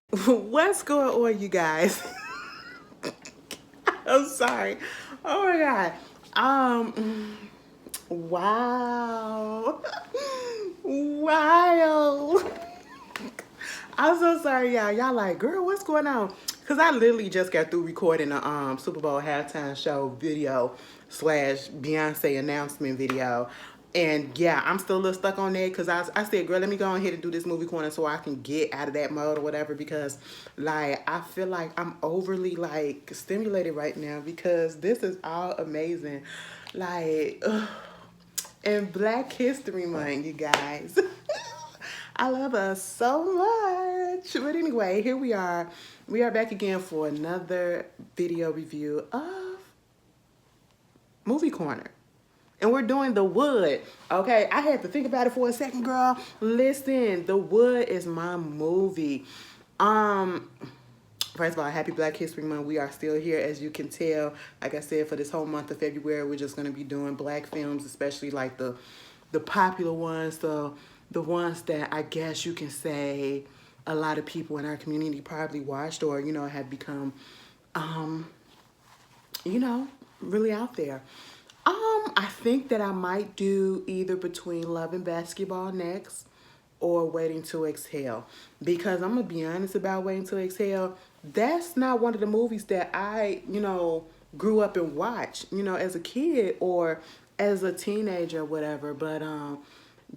What's going on, you guys? I'm sorry. Oh my god. Wow. Wow. I'm so sorry, y'all. Y'all like, girl, what's going on? Cause I literally just got through recording a Super Bowl halftime show video slash Beyonce announcement video. And yeah, I'm still a little stuck on that because I said, girl, let me go ahead and do this movie corner so I can get out of that mode or whatever. Because like I feel like I'm overly like stimulated right now because this is all amazing. Like, and Black History Month, you guys. I love us so much. But anyway, here we are. We are back again for another video review of Movie Corner. And we're doing The Wood. Okay, I had to think about it for a second, girl. Listen, The Wood is my movie. Um, First of all, happy Black History Month. We are still here, as you can tell. Like I said, for this whole month of February, we're just gonna be doing black films, especially like the popular ones, the ones that I guess you can say a lot of people in our community probably watched or, have become um, you know, really out there. I think that I might do either between Love and Basketball next or Waiting to Exhale. Because I'm gonna be honest about Waiting to Exhale, that's not one of the movies that I, grew up and watched, as a kid or as a teenager or whatever. But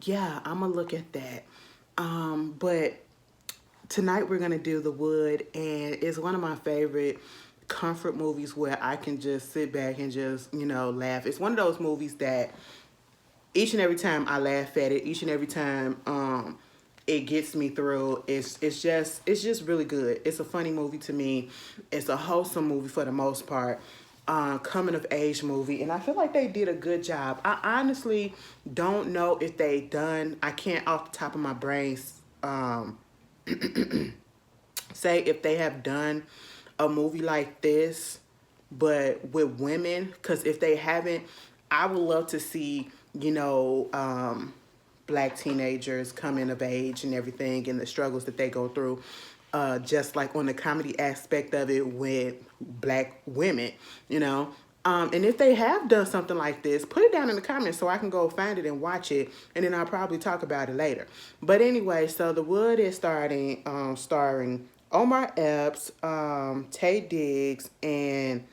yeah, I'm gonna look at that. But tonight we're gonna do The Wood, and it's one of my favorite comfort movies where I can just sit back and just laugh. It's one of those movies that each and every time I laugh at it, each and every time it gets me through. It's just really good. It's a funny movie to me. It's a wholesome movie for the most part. Coming of age movie, and I feel like they did a good job. I honestly don't know if they done. I can't off the top of my brain say if they have done a movie like this, but with women. Because if they haven't, I would love to see, black teenagers coming of age and everything and the struggles that they go through. Just like on the comedy aspect of it with black women, you know. And if they have done something like this, put it down in the comments so I can go find it and watch it, and then I'll probably talk about it later. But anyway, so The Wood is starring Omar Epps, Tay Diggs, and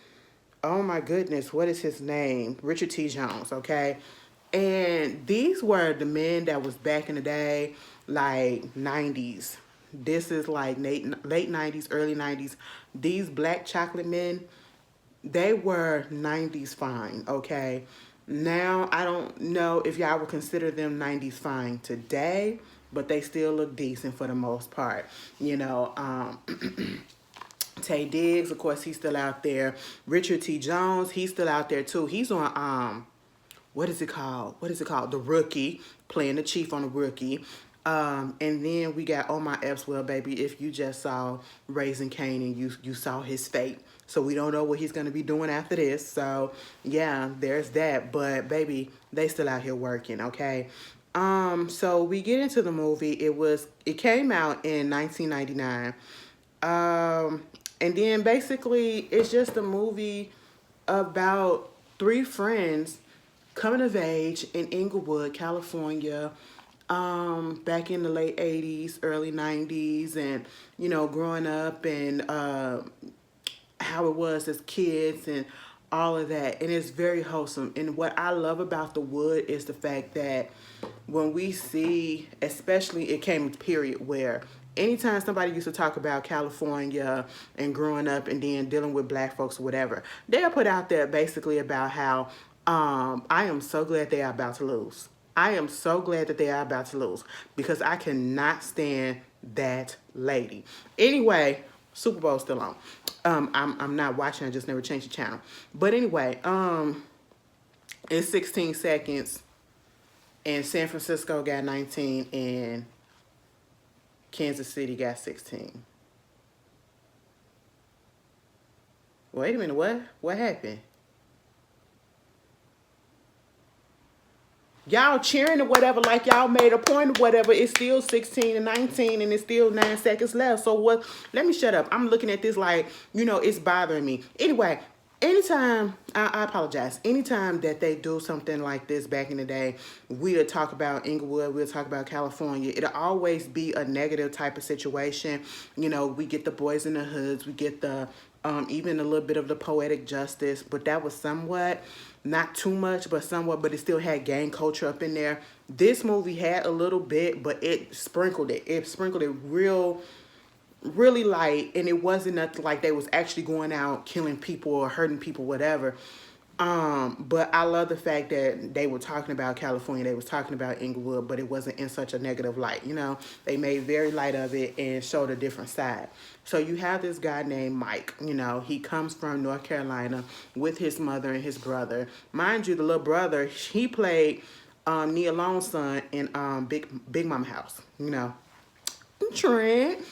oh my goodness, what is his name? Richard T. Jones, okay? And these were the men that was back in the day, like 90s. This is like late 90s, early 90s. These black chocolate men, they were 90s fine, okay? Now, I don't know if y'all would consider them 90s fine today, but they still look decent for the most part. Tay Diggs, of course, he's still out there. Richard T. Jones, he's still out there too. He's on what is it called? What is it called? The Rookie, playing the chief on The Rookie. And then we got Omar Epps. Well, baby, if you just saw Raising Cain and you saw his fate. So we don't know what he's gonna be doing after this. So yeah, there's that. But baby, they still out here working, okay? So we get into the movie. It came out in 1999. Um, and then basically it's just a movie about three friends coming of age in Inglewood, California, back in the late 80s, early 90s, and, growing up and how it was as kids and all of that. And it's very wholesome. And what I love about The Wood is the fact that when we see, especially it came a period where anytime somebody used to talk about California and growing up and then dealing with black folks or whatever, they'll put out there basically about how I am so glad they are about to lose. I am so glad that they are about to lose because I cannot stand that lady. Anyway, Super Bowl's still on. I'm not watching. I just never changed the channel. But anyway, in 16 seconds, and San Francisco got 19, and Kansas City got 16. Wait a minute, what? What happened? y'all cheering or whatever, like y'all made a point or whatever. It's still 16 and 19 and it's still 9 seconds left. So what? Let me shut up. I'm looking at this like, it's bothering me. Anyway, anytime, I apologize. Anytime that they do something like this back in the day, we'll talk about Inglewood, we'll talk about California. It'll always be a negative type of situation. We get the boys in the hoods, we get the even a little bit of the poetic justice, but that was somewhat, not too much, but somewhat, but it still had gang culture up in there. This movie had a little bit, but it sprinkled it. It sprinkled it really light, and it wasn't nothing like they was actually going out killing people or hurting people, whatever. But I love the fact that they were talking about California, they was talking about Inglewood, but it wasn't in such a negative light. They made very light of it and showed a different side. So you have this guy named Mike. He comes from North Carolina with his mother and his brother. Mind you, the little brother, he played Nia Long's son in Big Mama House. Trent.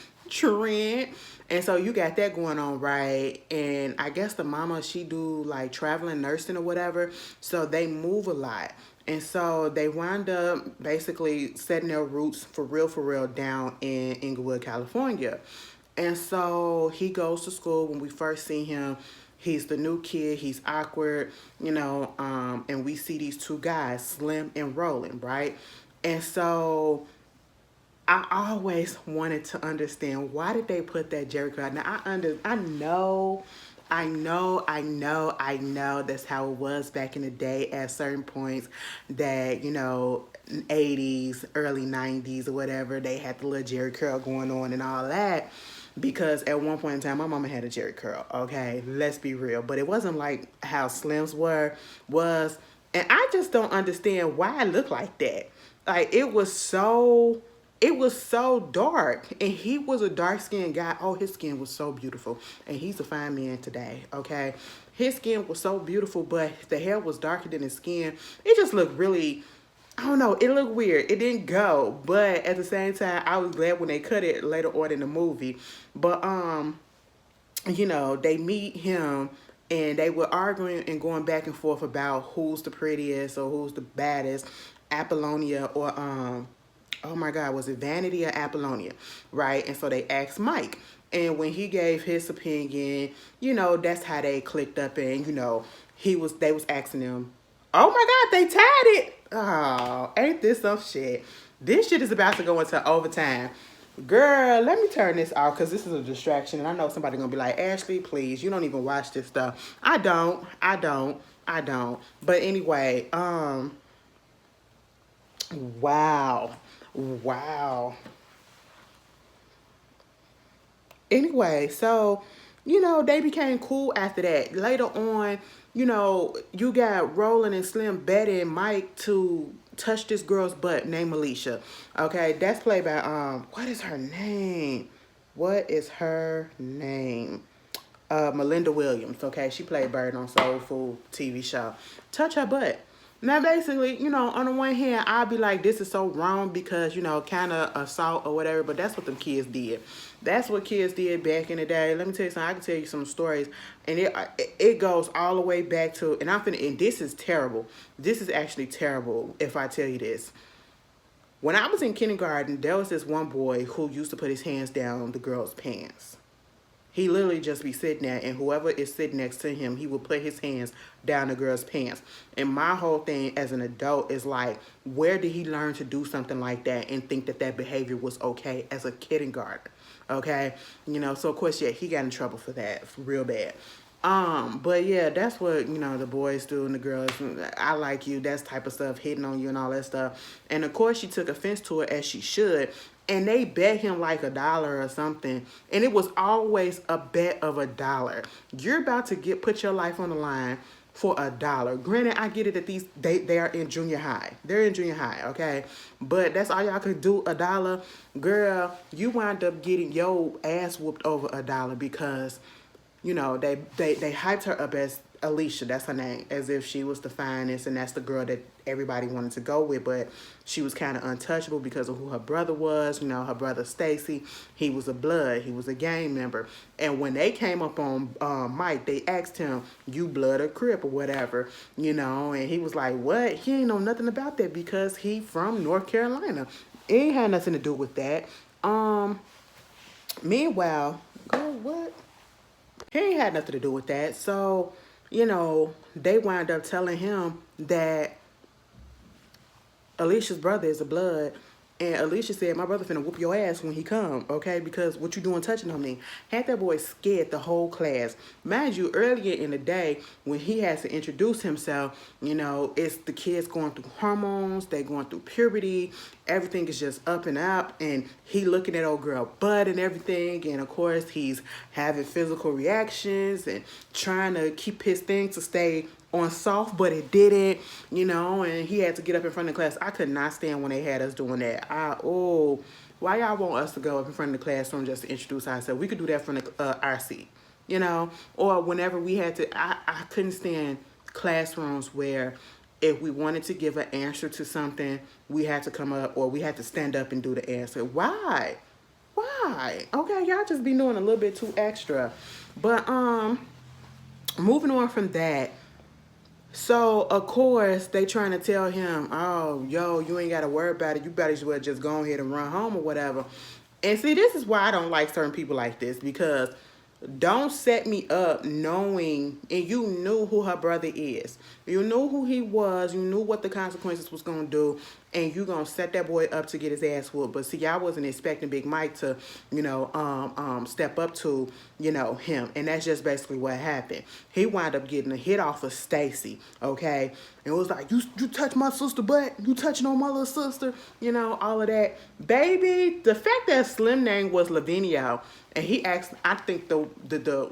And so you got that going on, right? And I guess the mama, she do like traveling nursing or whatever. So they move a lot. And so they wind up basically setting their roots for real down in Inglewood, California. And so he goes to school. When we first see him, he's the new kid. He's awkward, and we see these two guys, Slim and Roland, right? And so I always wanted to understand, why did they put that Jerry Curl? Now I know that's how it was back in the day at certain points, that 80s, early 90s or whatever, they had the little Jerry Curl going on and all that, because at one point in time my mama had a Jerry Curl. Okay, let's be real. But it wasn't like how Slim's was, and I just don't understand why it looked like that. Like it was so dark, and he was a dark-skinned guy. Oh, his skin was so beautiful, and he's a fine man today, okay? His skin was so beautiful, but the hair was darker than his skin. It just looked really, I don't know, it looked weird. It didn't go, but at the same time, I was glad when they cut it later on in the movie. But, they meet him, and they were arguing and going back and forth about who's the prettiest or who's the baddest, Apollonia or, oh my God, was it Vanity or Apollonia, right? And so they asked Mike. And when he gave his opinion, that's how they clicked up, and, they was asking him, oh my God, they tied it. Oh, ain't this some shit? This shit is about to go into overtime. Girl, let me turn this off, because this is a distraction, and I know somebody gonna be like, Ashley, please, you don't even watch this stuff. I don't. But anyway, wow. Anyway, so, they became cool after that. Later on, you got Roland and Slim betting Mike to touch this girl's butt named Alicia. Okay, that's played by, what is her name? Melinda Williams, okay? She played Bird on Soul Food TV show. Touch her butt. Now, basically, on the one hand, I'll be like, this is so wrong because, kind of assault or whatever, but that's what them kids did. That's what kids did back in the day. Let me tell you something. I can tell you some stories, and it goes all the way back to, and this is terrible. This is actually terrible if I tell you this. When I was in kindergarten, there was this one boy who used to put his hands down the girl's pants. He literally just be sitting there, and whoever is sitting next to him, he will put his hands down the girl's pants. And my whole thing as an adult is like, where did he learn to do something like that and think that behavior was okay as a kindergartner? Okay? So of course, yeah, he got in trouble for that real bad. But yeah, that's what, the boys do and the girls, I like you, that type of stuff, hitting on you and all that stuff. And of course, she took offense to it, as she should. And they bet him like $1 or something. And it was always a bet of $1. You're about to put your life on the line for $1. Granted, I get it that they are in junior high. They're in junior high, okay? But that's all y'all could do, $1. Girl, you wind up getting your ass whooped over $1 because, they hyped her up as Alicia, that's her name, as if she was the finest and that's the girl that everybody wanted to go with, but she was kind of untouchable because of who her brother was. You know, her brother Stacy, he was a blood, he was a gang member. And when they came up on Mike, they asked him, you blood or Crip or whatever, you know, and he was like, what? He ain't know nothing about that because he from North Carolina. It ain't had nothing to do with that. Meanwhile, girl, what? He ain't had nothing to do with that. So, you know, they wind up telling him that Alicia's brother is a blood. And Alicia said, my brother finna whoop your ass when he come, okay? Because what you doing touching on me? Had that boy scared the whole class. Mind you, earlier in the day, when he has to introduce himself, you know, it's the kids going through hormones, they going through puberty, everything is just up and up, and he looking at old girl butt and everything, and of course, he's having physical reactions and trying to keep his thing to stay on soft, but it didn't, you know, and he had to get up in front of the class. I could not stand when they had us doing that. Why y'all want us to go up in front of the classroom just to introduce ourselves? We could do that from our seat, you know, or whenever we had to, I couldn't stand classrooms where if we wanted to give an answer to something, we had to come up or we had to stand up and do the answer. Why? Why? Okay, y'all just be doing a little bit too extra. But moving on from that, so, of course, they trying to tell him, oh, yo, you ain't got to worry about it. You better as well just go ahead and run home or whatever. And see, this is why I don't like certain people like this, because don't set me up knowing, and you knew who her brother is. You knew who he was. You knew what the consequences was going to do. And you going to set that boy up to get his ass whooped. But see, I wasn't expecting Big Mike to, you know, step up to, you know, him. And that's just basically what happened. He wound up getting a hit off of Stacy, okay? And it was like, you touch my sister butt. You touching on my little sister. You know, all of that. Baby, the fact that Slim name was Lavinio, and he asked, I think the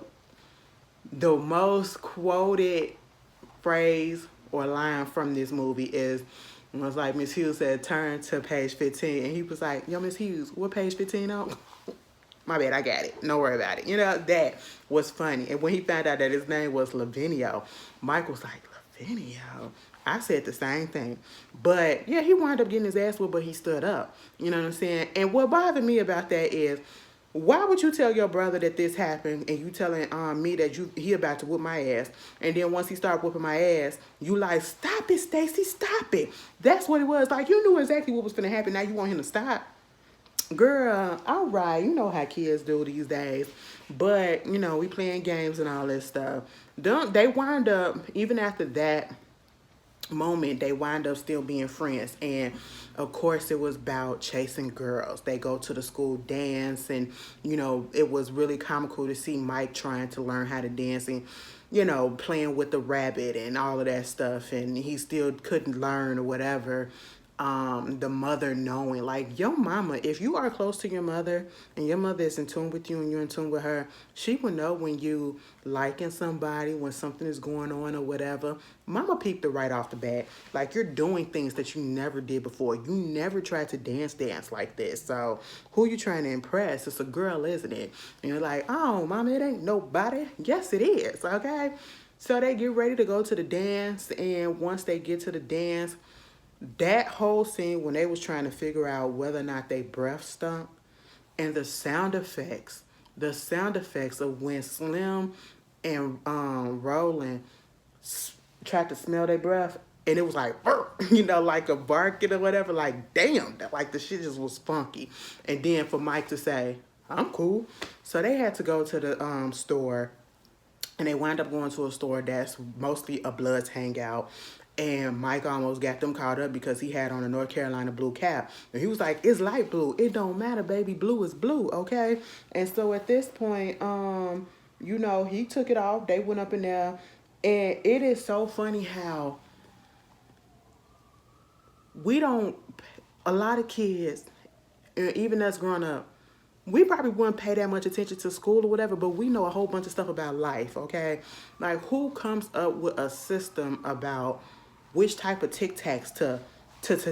most quoted phrase or line from this movie is, it was like Miss Hughes said, turn to page 15. And he was like, yo, Miss Hughes, what page 15 on? My bad, I got it. Don't worry about it. You know, that was funny. And when he found out that his name was Lavinio, Mike was like, Lavinio? I said the same thing. But, yeah, he wound up getting his ass whooped, but he stood up. You know what I'm saying? And what bothered me about that is, why would you tell your brother that this happened and you telling me that he about to whoop my ass, and then once he started whooping my ass, you like, stop it, Stacy, stop it. That's what it was. Like, you knew exactly what was going to happen. Now you want him to stop. Girl, all right, you know how kids do these days. But, you know, we playing games and all this stuff. They wind up, even after that moment, they wind up still being friends. And of course it was about chasing girls. They go to the school dance, and you know, it was really comical to see Mike trying to learn how to dance and, you know, playing with the rabbit and all of that stuff, and he still couldn't learn or whatever. The mother knowing, like, your mama, if you are close to your mother and your mother is in tune with you and you're in tune with her, she will know when you liking somebody, when something is going on or whatever. Mama peeped it right off the bat. Like, you're doing things that you never did before. You never tried to dance like this. So who you trying to impress? It's a girl, isn't it? And you're like, oh, mama, it ain't nobody. Yes, it is. Okay. So they get ready to go to the dance, and once they get to the dance, that whole scene when they was trying to figure out whether or not they breath stunk, and the sound effects of when Slim and Roland tried to smell their breath, and it was like, you know, like a barking or whatever, like, damn, like the shit just was funky. And then for Mike to say, I'm cool. So they had to go to the store, and they wound up going to a store that's mostly a Bloods hangout. And Mike almost got them caught up because he had on a North Carolina blue cap. And he was like, it's light blue. It don't matter, baby. Blue is blue, okay? And so at this point, you know, he took it off. They went up in there. And it is so funny how a lot of kids, even us growing up, we probably wouldn't pay that much attention to school or whatever, but we know a whole bunch of stuff about life, okay? Like, who comes up with a system about which type of Tic Tacs to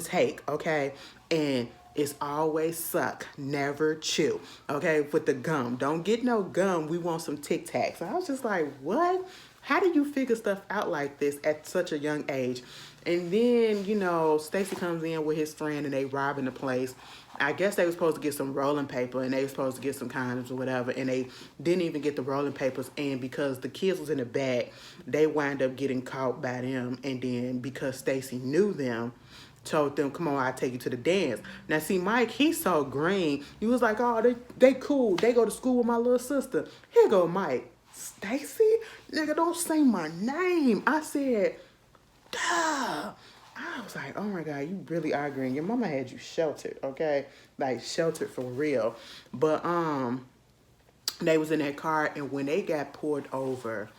take, okay? And it's always suck, never chew, okay? With the gum. Don't get no gum, we want some Tic Tacs. And I was just like, what? How do you figure stuff out like this at such a young age? And then, you know, Stacy comes in with his friend and they robbing the place. I guess they were supposed to get some rolling paper and they were supposed to get some condoms or whatever, and they didn't even get the rolling papers. And because the kids was in the back, they wind up getting caught by them. And then because Stacy knew them, told them, come on, I'll take you to the dance. Now, see, Mike, he's so green. He was like, oh, they cool. They go to school with my little sister. Here go Mike. Stacy? Nigga, don't say my name. I said, duh. I was like, oh my God, you really are green. Your mama had you sheltered, okay? Like, sheltered for real. But, they was in that car, and when they got pulled over,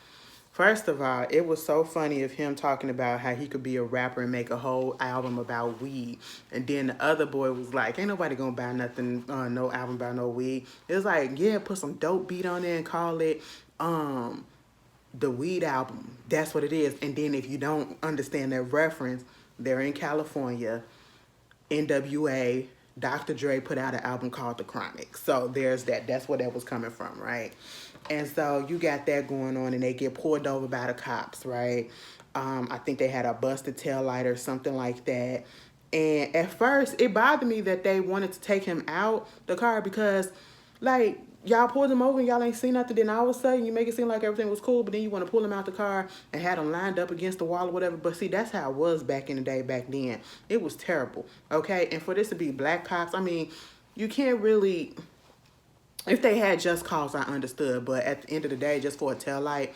first of all, it was so funny of him talking about how he could be a rapper and make a whole album about weed. And then the other boy was like, ain't nobody gonna buy nothing, no album about no weed. It was like, yeah, put some dope beat on there and call it the Weed Album. That's what it is. And then if you don't understand that reference, they're in California, NWA, Dr. Dre put out an album called The Chronic. So there's that. That's where that was coming from, right? And so you got that going on, and they get pulled over by the cops, right? I think they had a busted tail light or something like that. And at first, it bothered me that they wanted to take him out the car because, like, y'all pulled him over and y'all ain't seen nothing. Then all of a sudden, you make it seem like everything was cool, but then you want to pull him out the car and had him lined up against the wall or whatever. But see, that's how it was back in the day, back then. It was terrible, okay? And for this to be black cops, I mean, you can't really... If they had just cause, I understood. But at the end of the day, just for a taillight,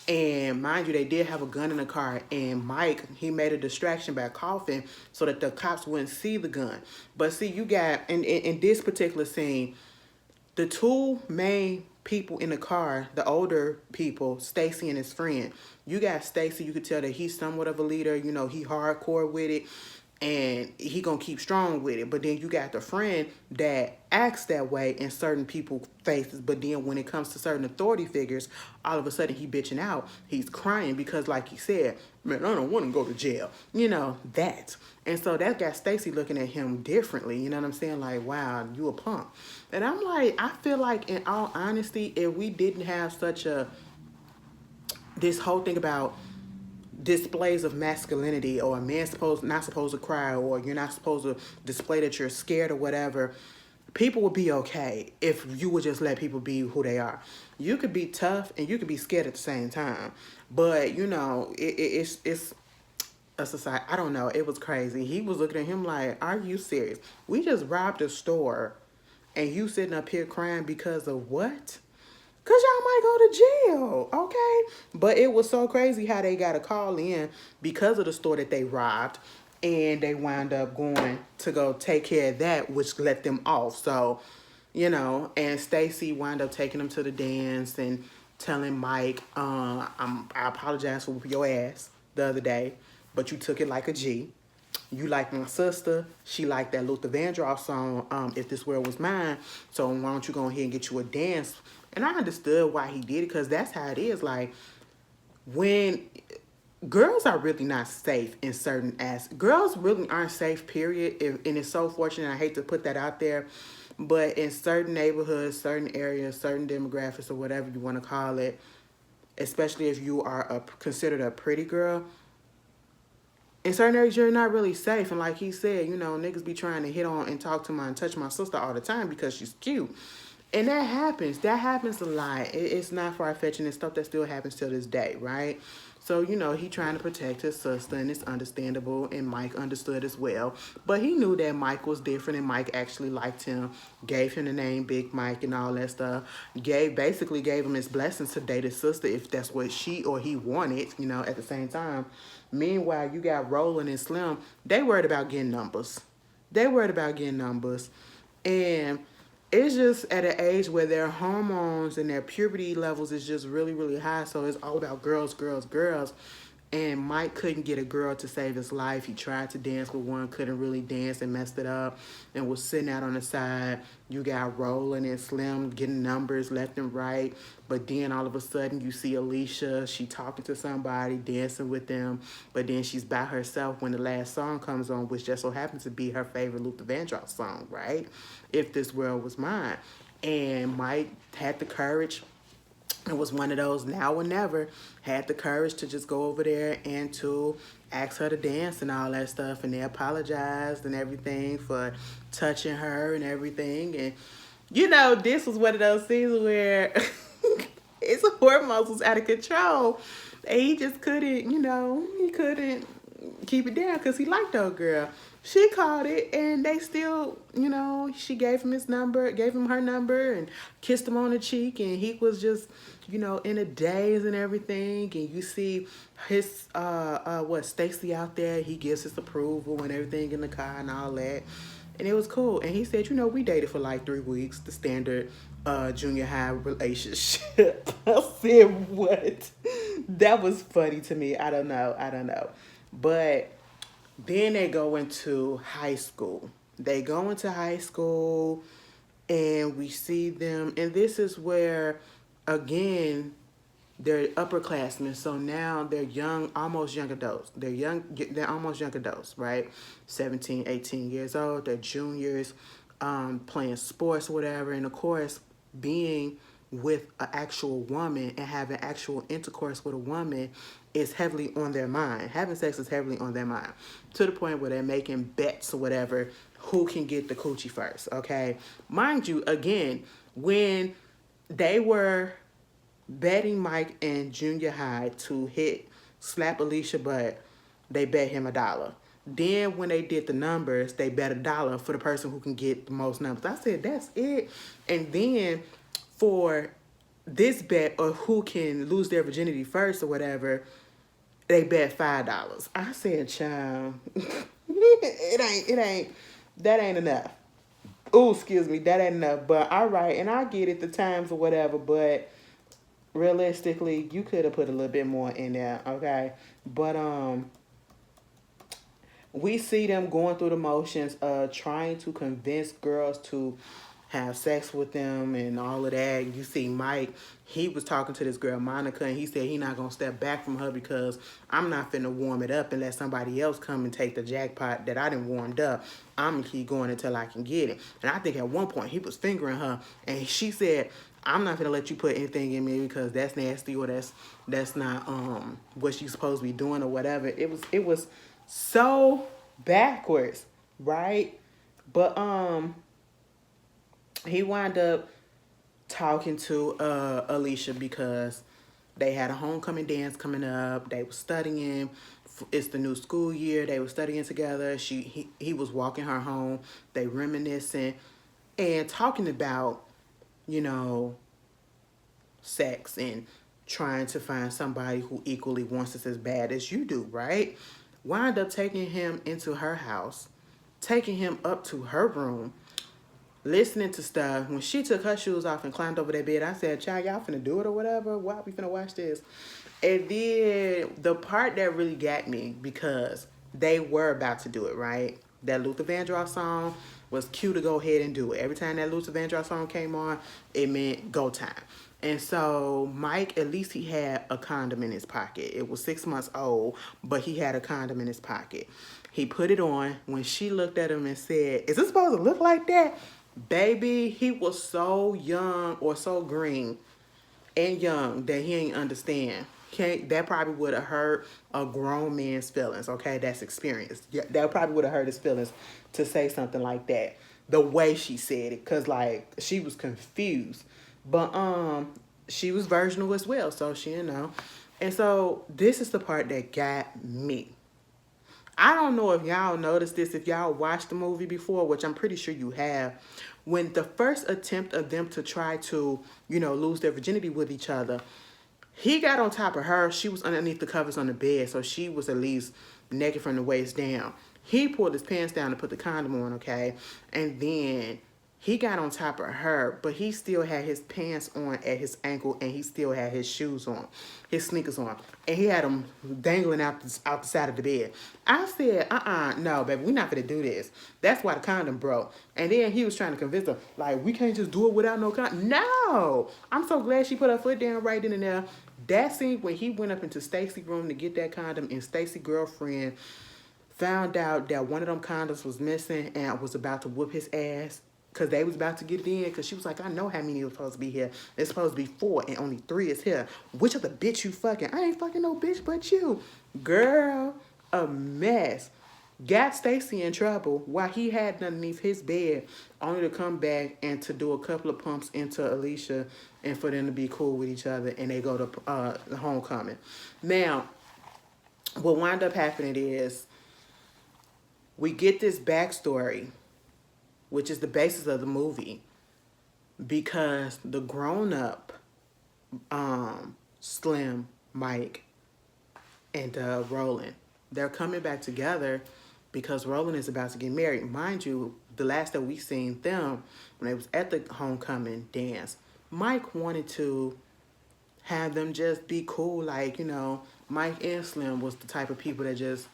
and mind you, they did have a gun in the car. And Mike, he made a distraction by coughing so that the cops wouldn't see the gun. But see, you got, in this particular scene, the two main people in the car, the older people, Stacy and his friend. You got Stacy, you could tell that he's somewhat of a leader. You know, he hardcore with it. And he gonna keep strong with it. But then you got the friend that acts that way in certain people's faces. But then when it comes to certain authority figures, all of a sudden he bitching out. He's crying because, like he said, man, I don't want to go to jail. You know, that. And so that got Stacy looking at him differently. You know what I'm saying? Like, wow, you a punk. And I'm like, I feel like, in all honesty, if we didn't have such a, this whole thing about displays of masculinity, or a man's not supposed to cry, or you're not supposed to display that you're scared or whatever, people would be okay if you would just let people be who they are. You could be tough and you could be scared at the same time. But, you know, it's a society. I don't know. It was crazy. He was looking at him like, are you serious? We just robbed a store and you sitting up here crying because of what? Because y'all might go to jail, okay? But it was so crazy how they got a call in because of the store that they robbed, and they wound up going to go take care of that, which let them off. So, you know, and Stacy wound up taking them to the dance and telling Mike, I apologize for your ass the other day, but you took it like a G. You like my sister. She liked that Luther Vandross song, If This World Was Mine. So why don't you go ahead and get you a dance? And I understood why he did it, because that's how it is. Like, when girls are really not safe in certain aspects. Girls really aren't safe, period. And it's so fortunate. I hate to put that out there. But in certain neighborhoods, certain areas, certain demographics, or whatever you want to call it, especially if you are considered a pretty girl, in certain areas, you're not really safe. And like he said, you know, niggas be trying to hit on and talk to my and touch my sister all the time because she's cute. And that happens. That happens a lot. It's not far-fetched, and it's stuff that still happens till this day, right? So, you know, he trying to protect his sister, and it's understandable, and Mike understood as well. But he knew that Mike was different, and Mike actually liked him, gave him the name Big Mike and all that stuff. Basically gave him his blessings to date his sister if that's what she or he wanted, you know, at the same time. Meanwhile, you got Roland and Slim. They worried about getting numbers. They worried about getting numbers. And it's just at an age where their hormones and their puberty levels is just really, really high. So it's all about girls, girls, girls. And Mike couldn't get a girl to save his life. He tried to dance with one, couldn't really dance and messed it up and was sitting out on the side. You got Roland and Slim getting numbers left and right. But then all of a sudden you see Alicia, she talking to somebody, dancing with them. But then she's by herself when the last song comes on, which just so happens to be her favorite Luther Vandross song, right? If This World Was Mine. And Mike had the courage It was one of those now or never. Had the courage to just go over there and to ask her to dance and all that stuff. And they apologized and everything for touching her and everything. And, this was one of those scenes where his hormones was out of control. And he just couldn't, he couldn't keep it down because he liked that girl. She called it, and they still, she gave him her number, and kissed him on the cheek, and he was just, in a daze and everything. And you see his, Stacy out there, he gives his approval and everything in the car and all that. And it was cool. And he said, we dated for like 3 weeks, the standard junior high relationship. I said, what? That was funny to me. I don't know. But then they go into high school. And we see them. And this is where, again, they're upperclassmen. So now they're young, almost young adults. They're almost young adults, right? 17, 18 years old. They're juniors, playing sports or whatever. And of course, being with an actual woman and having actual intercourse with a woman is heavily on their mind. Having sex is heavily on their mind, to the point where they're making bets or whatever, who can get the coochie first, okay? Mind you, again, when they were betting Mike in junior high to slap Alicia butt, they bet him $1. Then when they did the numbers, they bet $1 for the person who can get the most numbers. I said, that's it. And then for this bet of who can lose their virginity first or whatever, they bet $5. I said, child, that ain't enough. Oh, excuse me, that ain't enough. But all right, and I get it, the times or whatever, but realistically, you could have put a little bit more in there, okay? But we see them going through the motions of trying to convince girls to have sex with them and all of that. You see Mike, he was talking to this girl, Monica, and he said he not going to step back from her because I'm not finna warm it up and let somebody else come and take the jackpot that I done warmed up. I'm going to keep going until I can get it. And I think at one point he was fingering her, and she said, I'm not going to let you put anything in me because that's nasty or that's not what she's supposed to be doing or whatever. It was so backwards, right? But he wound up talking to Alicia because they had a homecoming dance coming up. They were studying. It's the new school year. They were studying together. He was walking her home. They reminiscing and talking about, sex and trying to find somebody who equally wants this as bad as you do, right? Wound up taking him into her house, taking him up to her room, listening to stuff. When she took her shoes off and climbed over that bed, I said, child, y'all finna do it or whatever? Why we finna watch this? And then the part that really got me, because they were about to do it, right? That Luther Vandross song was cue to go ahead and do it. Every time that Luther Vandross song came on, it meant go time. And so Mike, at least he had a condom in his pocket. It was 6 months old, but he had a condom in his pocket. He put it on. When she looked at him and said, is this supposed to look like that? Baby, he was so young or so green and young that he ain't understand. That probably would have hurt a grown man's feelings, okay? That's experienced. Yeah, that probably would have hurt his feelings to say something like that. The way she said it, because, she was confused. But, she was virginal as well, so she didn't know. And so, this is the part that got me. I don't know if y'all noticed this, if y'all watched the movie before, which I'm pretty sure you have. When the first attempt of them to try to, lose their virginity with each other, he got on top of her. She was underneath the covers on the bed, so she was at least naked from the waist down. He pulled his pants down to put the condom on, okay? And then he got on top of her, but he still had his pants on at his ankle, and he still had his shoes on, his sneakers on. And he had them dangling out the side of the bed. I said, no, baby, we're not going to do this. That's why the condom broke. And then he was trying to convince her, we can't just do it without no condom. No! I'm so glad she put her foot down right then and there. That scene when he went up into Stacy's room to get that condom, and Stacy's girlfriend found out that one of them condoms was missing and was about to whoop his ass. because they was about to get it in, because she was like, I know how many was supposed to be here. It's supposed to be 4 and only 3 is here. Which other bitch you fucking? I ain't fucking no bitch but you. Girl, a mess. Got Stacy in trouble while he had underneath his bed, only to come back and to do a couple of pumps into Alicia and for them to be cool with each other, and they go to homecoming. Now, what wound up happening is we get this backstory, which is the basis of the movie, because the grown-up Slim, Mike, and Roland, they're coming back together because Roland is about to get married. Mind you, the last that we seen them, when they was at the homecoming dance, Mike wanted to have them just be cool. Like, you know, Mike and Slim was the type of people that just...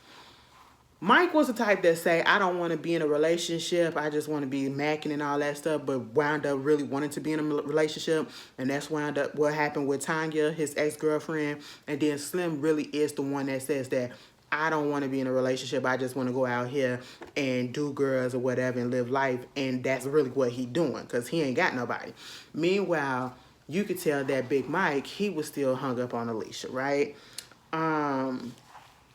Mike was the type that say, I don't want to be in a relationship. I just want to be macking and all that stuff, but wound up really wanting to be in a relationship. And that's wound up what happened with Tanya, his ex-girlfriend. And then Slim really is the one that says that, I don't want to be in a relationship. I just want to go out here and do girls or whatever and live life. And that's really what he doing, because he ain't got nobody. Meanwhile, you could tell that Big Mike, he was still hung up on Alicia, right?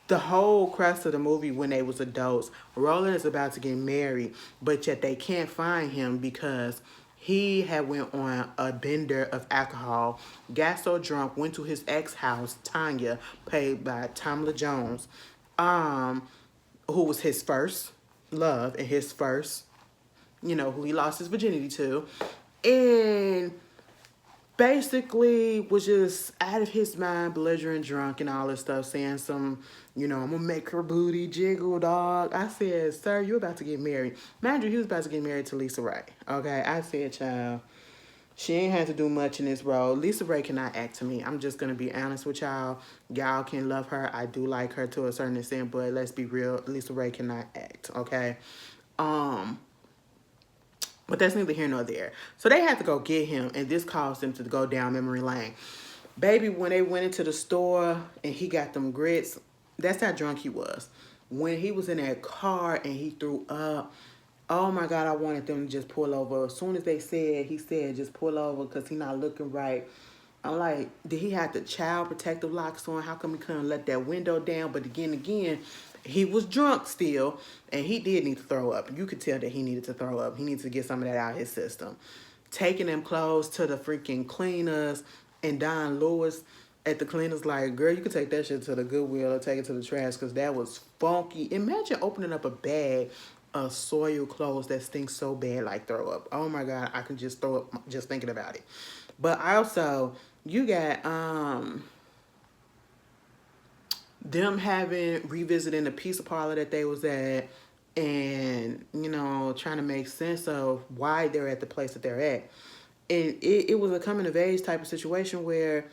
The whole crux of the movie, when they was adults, Roland is about to get married, but yet they can't find him because he had went on a bender of alcohol, got so drunk, went to his ex house, Tanya, played by Tamla Jones, who was his first love and his first, you know, who he lost his virginity to, and basically was just out of his mind, belligerent, drunk, and all this stuff, saying some, you know, I'm gonna make her booty jiggle, dog. I said, sir, you're about to get married. Mind you, he was about to get married to Lisa Ray. Okay, I said, child, she ain't had to do much in this role. Lisa Ray cannot act to me. I'm just gonna be honest with y'all. Y'all can love her. I do like her to a certain extent, but let's be real, Lisa Ray cannot act, okay? But that's neither here nor there. So they had to go get him, and this caused them to go down memory lane. Baby, when they went into the store and he got them grits, that's how drunk he was. When he was in that car and he threw up, oh my God, I wanted them to just pull over. As soon as he said, just pull over because he not looking right. I'm like, did he have the child protective locks on? How come he couldn't let that window down? But again, he was drunk still, and he did need to throw up. You could tell that he needed to throw up. He needs to get some of that out of his system. Taking them clothes to the freaking cleaners, and Don Lewis at the cleaners like, girl, you could take that shit to the Goodwill or take it to the trash because that was funky. Imagine opening up a bag of soiled clothes that stinks so bad like throw up. Oh my God, I can just throw up just thinking about it. But also, you got them revisiting the pizza parlor that they was at, and, you know, trying to make sense of why they're at the place that they're at. And it was a coming of age type of situation where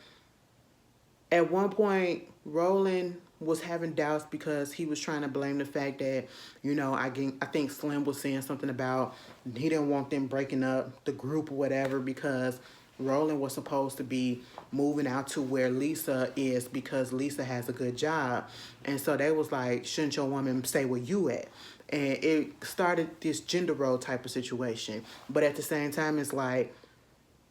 at one point Roland was having doubts because he was trying to blame the fact that, you know, I think Slim was saying something about he didn't want them breaking up the group or whatever because Roland was supposed to be moving out to where Lisa is because Lisa has a good job. And so they was like, shouldn't your woman stay where you at? And it started this gender role type of situation. But at the same time, it's like,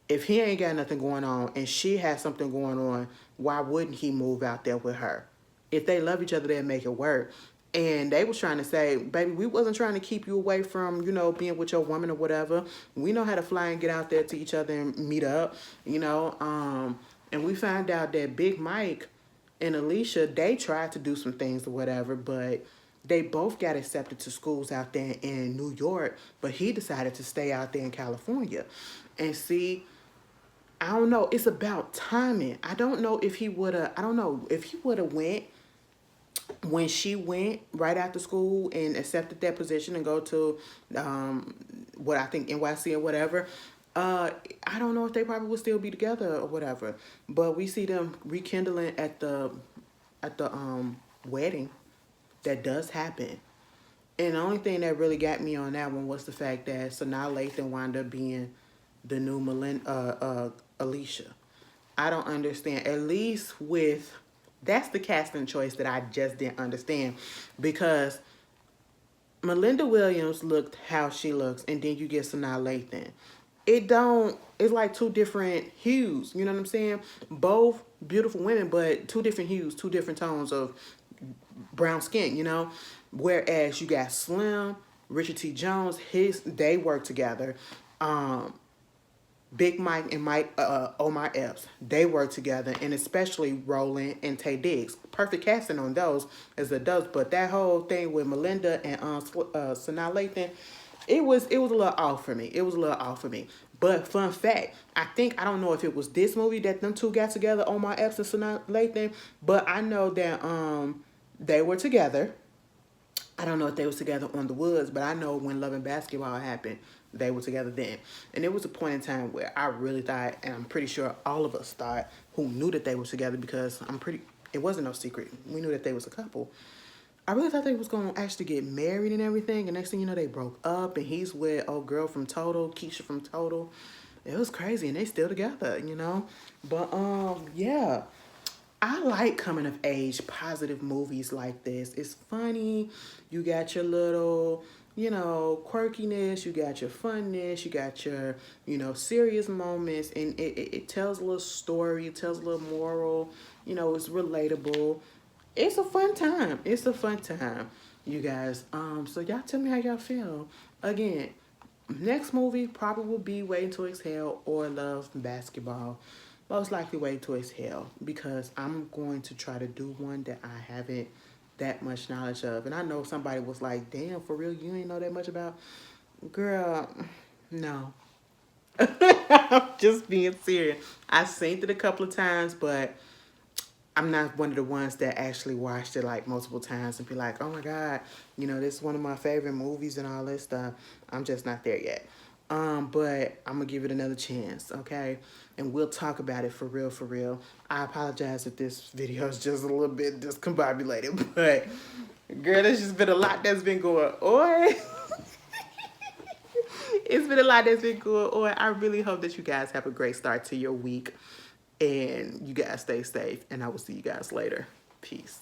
if he ain't got nothing going on and she has something going on, why wouldn't he move out there with her? If they love each other, they'll make it work. And they was trying to say, baby, we wasn't trying to keep you away from, you know, being with your woman or whatever. We know how to fly and get out there to each other and meet up, you know. And we found out that Big Mike and Alicia, they tried to do some things or whatever, but they both got accepted to schools out there in New York, but he decided to stay out there in California. And see, I don't know. It's about timing. I don't know if he would have went when she went right after school and accepted that position and go to what I think NYC or whatever. I don't know if they probably would still be together or whatever. But we see them rekindling at the wedding. That does happen. And the only thing that really got me on that one was the fact that Sanaa Lathan wound up being the new Alicia. I don't understand. At least that's the casting choice that I just didn't understand, because Melinda Williams looked how she looks, and then you get Sanaa Lathan. It's like two different hues, you know what I'm saying? Both beautiful women, but two different hues, two different tones of brown skin, you know? Whereas you got Slim, Richard T. Jones, they work together. Um, Big Mike and Omar Epps, they work together, and especially Roland and Tay Diggs. Perfect casting on those as it does, but that whole thing with Melinda and Sanaa Lathan, it was a little off for me. It was a little off for me. But fun fact, I don't know if it was this movie that them two got together, Omar Epps and Sanaa Lathan, but I know that they were together. I don't know if they was together on The Woods, but I know when Love and Basketball happened, they were together then. And it was a point in time where I really thought, and I'm pretty sure all of us thought, who knew that they were together, because it wasn't no secret. We knew that they was a couple. I really thought they was going to actually get married and everything. And next thing you know, they broke up, and he's with old girl from Total, Keisha from Total. It was crazy, and they still together, you know? But, yeah. I like coming of age positive movies like this. It's funny. You got your little, quirkiness. You got your funness. You got your, serious moments. And it tells a little story. It tells a little moral. It's relatable. It's a fun time. It's a fun time, you guys. So y'all tell me how y'all feel. Again, next movie probably will be Waiting to Exhale or Love Basketball. Most likely Waiting to Exhale, because I'm going to try to do one that I haven't that much knowledge of. And I know somebody was like, damn, for real, you ain't know that much about? Girl, no. I'm just being serious. I've seen it a couple of times, but I'm not one of the ones that actually watched it like multiple times and be like, oh my God, this is one of my favorite movies and all this stuff. I'm just not there yet. But I'm gonna give it another chance, okay? And we'll talk about it for real, for real. I apologize if this video is just a little bit discombobulated, but girl, there's just been a lot that's been going on. It's been a lot that's been going on. I really hope that you guys have a great start to your week, and you guys stay safe, and I will see you guys later. Peace.